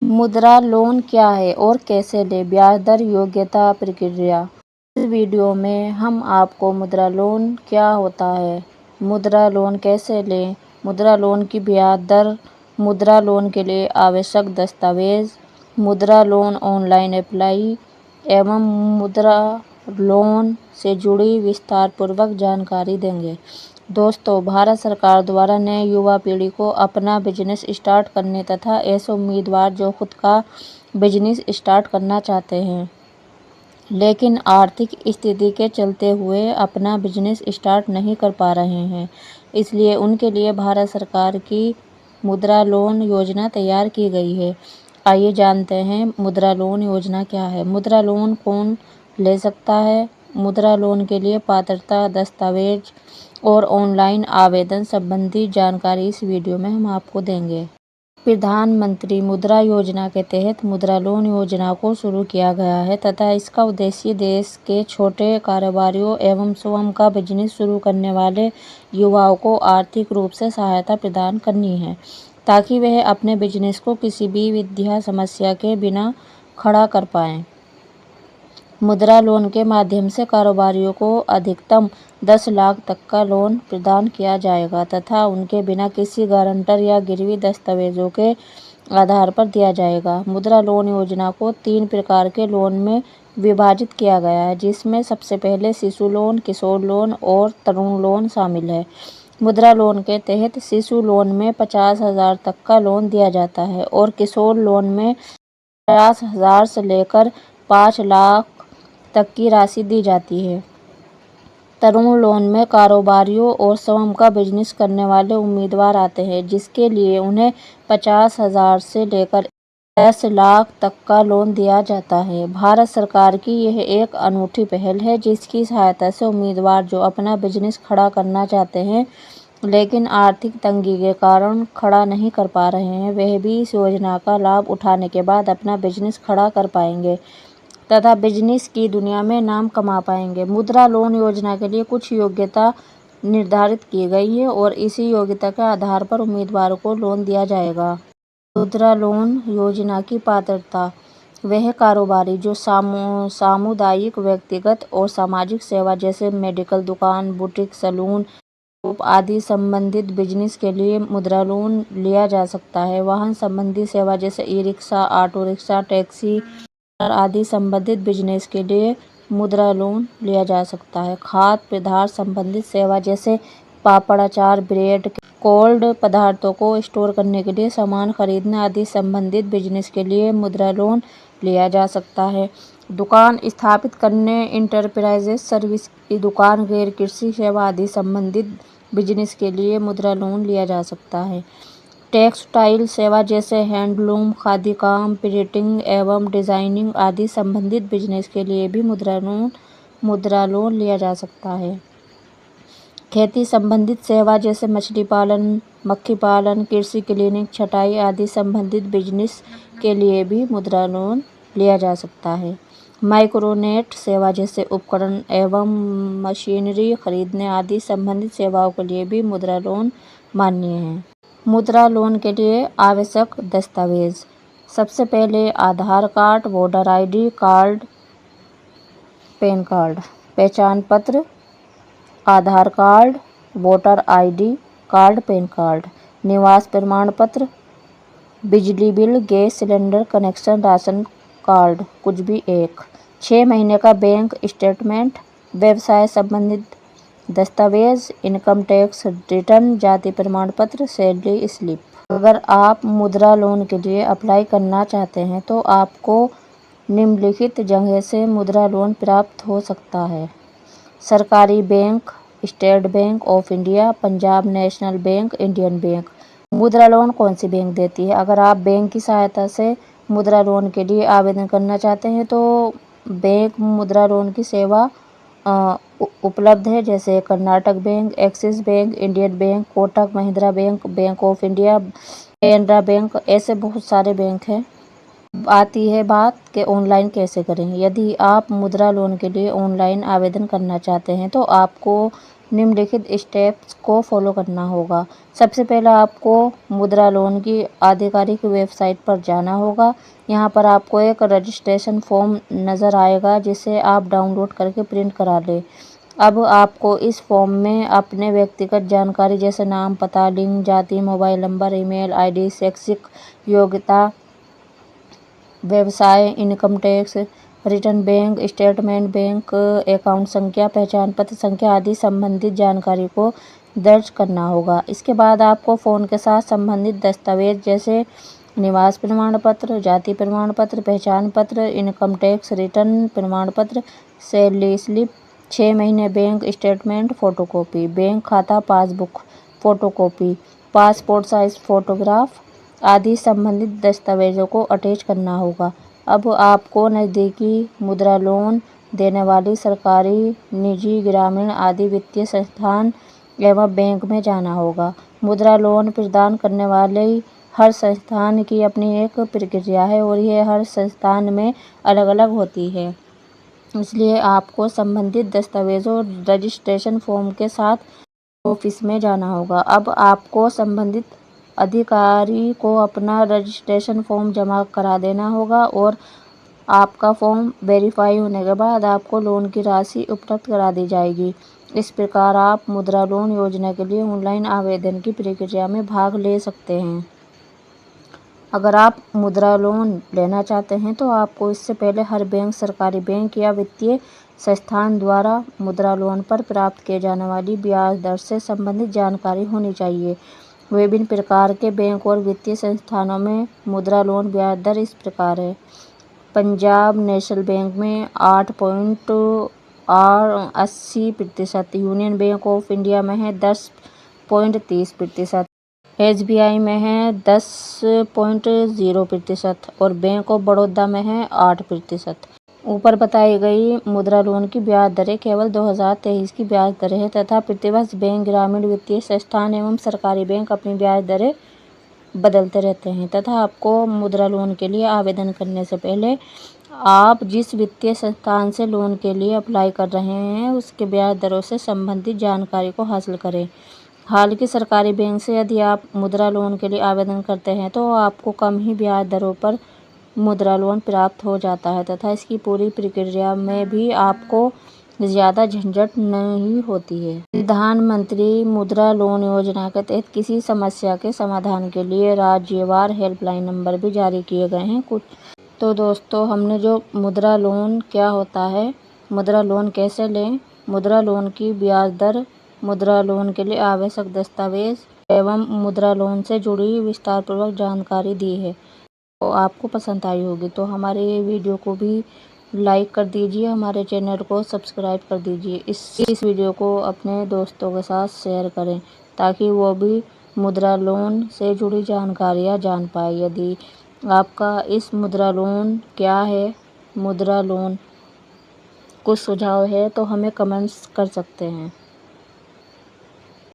मुद्रा लोन क्या है और कैसे लें? ब्याज दर, योग्यता, प्रक्रिया। इस वीडियो में हम आपको मुद्रा लोन क्या होता है, मुद्रा लोन कैसे लें, मुद्रा लोन की ब्याज दर, मुद्रा लोन के लिए आवश्यक दस्तावेज, मुद्रा लोन ऑनलाइन अप्लाई एवं मुद्रा लोन से जुड़ी विस्तारपूर्वक जानकारी देंगे। दोस्तों, भारत सरकार द्वारा नए युवा पीढ़ी को अपना बिजनेस स्टार्ट करने तथा ऐसे उम्मीदवार जो खुद का बिजनेस स्टार्ट करना चाहते हैं लेकिन आर्थिक स्थिति के चलते हुए अपना बिजनेस स्टार्ट नहीं कर पा रहे हैं, इसलिए उनके लिए भारत सरकार की मुद्रा लोन योजना तैयार की गई है। आइए जानते हैं मुद्रा लोन योजना क्या है। मुद्रा लोन कौन ले सकता है? मुद्रा लोन के लिए पात्रता, दस्तावेज और ऑनलाइन आवेदन संबंधी जानकारी इस वीडियो में हम आपको देंगे। प्रधानमंत्री मुद्रा योजना के तहत मुद्रा लोन योजना को शुरू किया गया है तथा इसका उद्देश्य देश के छोटे कारोबारियों एवं स्वयं का बिजनेस शुरू करने वाले युवाओं को आर्थिक रूप से सहायता प्रदान करनी है, ताकि वह अपने बिजनेस को किसी भी वित्तीय समस्या के बिना खड़ा कर पाएं। मुद्रा लोन के माध्यम से कारोबारियों को अधिकतम 10 लाख तक का लोन प्रदान किया जाएगा तथा उनके बिना किसी गारंटर या गिरवी दस्तावेजों के आधार पर दिया जाएगा। मुद्रा लोन योजना को 3 प्रकार के लोन में विभाजित किया गया है, जिसमें सबसे पहले शिशु लोन, किशोर लोन और तरुण लोन शामिल है। मुद्रा लोन के तहत शिशु लोन में 50,000 तक का लोन दिया जाता है और किशोर लोन में 50,000 से लेकर 5 लाख तक की राशि दी जाती है। तरुण लोन में कारोबारियों और स्वयं का बिजनेस करने वाले उम्मीदवार आते हैं, जिसके लिए उन्हें 50,000 से लेकर 10 लाख तक का लोन दिया जाता है। भारत सरकार की यह एक अनूठी पहल है, जिसकी सहायता से उम्मीदवार जो अपना बिजनेस खड़ा करना चाहते हैं लेकिन आर्थिक तंगी के कारण खड़ा नहीं कर पा रहे हैं, वह भी इस योजना का लाभ उठाने के बाद अपना बिजनेस खड़ा कर पाएंगे तथा बिजनेस की दुनिया में नाम कमा पाएंगे। मुद्रा लोन योजना के लिए कुछ योग्यता निर्धारित की गई है और इसी योग्यता के आधार पर उम्मीदवारों को लोन दिया जाएगा। मुद्रा लोन योजना की पात्रता: वह कारोबारी जो सामुदायिक, व्यक्तिगत और सामाजिक सेवा जैसे मेडिकल दुकान, बुटीक, सैलून आदि संबंधित बिजनेस के लिए मुद्रा लोन लिया जा सकता है। वाहन संबंधी सेवा जैसे e rickshaw, auto rickshaw, taxi आदि संबंधित बिजनेस के लिए मुद्रा लोन लिया जा सकता है। खाद्य पदार्थ संबंधित सेवा जैसे पापड़, अचार, ब्रेड, कोल्ड पदार्थों को स्टोर करने के लिए सामान खरीदने आदि संबंधित बिजनेस के लिए मुद्रा लोन लिया जा सकता है। दुकान स्थापित करने, इंटरप्राइजेज सर्विस की दुकान, गैर कृषि सेवा आदि संबंधित बिजनेस के लिए मुद्रा लोन लिया जा सकता है। टेक्सटाइल सेवा जैसे हैंडलूम, खादी काम, प्रिंटिंग एवं डिजाइनिंग आदि संबंधित बिजनेस के लिए भी मुद्रा लोन लिया जा सकता है। खेती संबंधित सेवा जैसे मछली पालन, मक्खी पालन, कृषि क्लिनिक, छटाई आदि संबंधित बिजनेस के लिए भी मुद्रा लोन लिया जा सकता है। माइक्रोनेट सेवा जैसे उपकरण एवं मशीनरी खरीदने आदि संबंधित सेवाओं के लिए भी मुद्रा लोन मान्य है। मुद्रा लोन के लिए आवश्यक दस्तावेज: सबसे पहले Aadhaar card, voter ID card, PAN card. पहचान पत्र: Aadhaar card, voter ID card, PAN card. निवास प्रमाण पत्र: बिजली bill, gas cylinder connection, ration card कुछ भी एक। 6 महीने का बैंक स्टेटमेंट। व्यवसाय संबंधित दस्तावेज: इनकम टैक्स रिटर्न, जाति प्रमाण पत्र, सैलरी स्लिप। अगर आप मुद्रा लोन के लिए अप्लाई करना चाहते हैं तो आपको निम्नलिखित जगह से मुद्रा लोन प्राप्त हो सकता है। सरकारी bank: state bank of India, Punjab national bank, Indian bank. मुद्रा लोन कौन सी बैंक देती है? अगर आप बैंक की सहायता से मुद्रा लोन के लिए आवेदन करना चाहते हैं तो बैंक मुद्रा लोन की सेवा उपलब्ध है, जैसे Karnataka bank, axis bank, Indian bank, Kotak Mahindra bank, bank of India, Canara bank, ऐसे बहुत सारे बैंक हैं। आती है बात कि ऑनलाइन कैसे करें। यदि आप मुद्रा लोन के लिए ऑनलाइन आवेदन करना चाहते हैं तो आपको निम्नलिखित स्टेप्स को फॉलो करना होगा। सबसे पहले आपको मुद्रा लोन की आधिकारिक वेबसाइट पर जाना होगा। यहाँ पर आपको एक रजिस्ट्रेशन फॉर्म नज़र आएगा, जिसे आप डाउनलोड करके प्रिंट करा लें। अब आपको इस फॉर्म में अपने व्यक्तिगत जानकारी जैसे नाम, पता, लिंग, जाति, मोबाइल नंबर, ईमेल आईडी, शैक्षिक योग्यता, व्यवसाय, income tax return, bank statement, bank account संख्या, पहचान पत्र संख्या आदि संबंधित जानकारी को दर्ज करना होगा। इसके बाद आपको फ़ोन के साथ संबंधित दस्तावेज जैसे निवास प्रमाण पत्र, जाति प्रमाण पत्र, पहचान पत्र, इनकम टैक्स रिटर्न प्रमाण पत्र, सैलरी स्लिप, 6 महीने बैंक स्टेटमेंट फ़ोटोकॉपी, बैंक खाता passbook photocopy, passport size photograph आदि संबंधित दस्तावेजों को अटैच करना होगा। अब आपको नज़दीकी मुद्रा लोन देने वाली सरकारी, निजी, ग्रामीण आदि वित्तीय संस्थान एवं बैंक में जाना होगा। मुद्रा लोन प्रदान करने वाले हर संस्थान की अपनी एक प्रक्रिया है और यह हर संस्थान में अलग-अलग होती है। इसलिए आपको संबंधित दस्तावेजों रजिस्ट्रेशन फॉर्म के साथ ऑफिस में जाना होगा। अब आपको संबंधित अधिकारी को अपना रजिस्ट्रेशन फॉर्म जमा करा देना होगा और आपका फॉर्म वेरीफाई होने के बाद आपको लोन की राशि उपलब्ध करा दी जाएगी। इस प्रकार आप मुद्रा लोन योजना के लिए ऑनलाइन आवेदन की प्रक्रिया में भाग ले सकते हैं। अगर आप मुद्रा लोन लेना चाहते हैं तो आपको इससे पहले हर बैंक, सरकारी बैंक या वित्तीय संस्थान द्वारा मुद्रा लोन पर प्राप्त किए जाने वाली ब्याज दर से संबंधित जानकारी होनी चाहिए। विभिन्न प्रकार के बैंक और वित्तीय संस्थानों में मुद्रा लोन ब्याज दर इस प्रकार है। पंजाब नेशनल बैंक में 8.80%, यूनियन बैंक ऑफ इंडिया में है 10.30%, SBI में है 10.0% और बैंक ऑफ बड़ौदा में है 8%। ऊपर बताई गई मुद्रा लोन की ब्याज दरें केवल 2023 की ब्याज दरें हैं तथा प्रतिवर्ष बैंक, ग्रामीण वित्तीय संस्थान एवं सरकारी बैंक अपनी ब्याज दरें बदलते रहते हैं तथा आपको मुद्रा लोन के लिए आवेदन करने से पहले आप जिस वित्तीय संस्थान से लोन के लिए अप्लाई कर रहे हैं उसके ब्याज दरों से संबंधित जानकारी को हासिल करें। हालांकि सरकारी बैंक से यदि आप मुद्रा लोन के लिए आवेदन करते हैं तो आपको कम ही ब्याज दरों पर मुद्रा लोन प्राप्त हो जाता है तथा इसकी पूरी प्रक्रिया में भी आपको ज़्यादा झंझट नहीं होती है। प्रधानमंत्री मुद्रा लोन योजना के तहत किसी समस्या के समाधान के लिए राज्यवार हेल्पलाइन नंबर भी जारी किए गए हैं। कुछ तो दोस्तों, हमने जो मुद्रा लोन क्या होता है, मुद्रा लोन कैसे लें, मुद्रा लोन की ब्याज दर, मुद्रा लोन के लिए आवश्यक दस्तावेज एवं मुद्रा लोन से जुड़ी विस्तारपूर्वक जानकारी दी है। तो आपको पसंद आई होगी तो हमारे वीडियो को भी लाइक कर दीजिए, हमारे चैनल को सब्सक्राइब कर दीजिए। इस वीडियो को अपने दोस्तों के साथ शेयर करें ताकि वो भी मुद्रा लोन से जुड़ी जानकारियाँ जान पाए। यदि आपका इस मुद्रा लोन क्या है, मुद्रा लोन कुछ सुझाव है तो हमें कमेंट्स कर सकते हैं।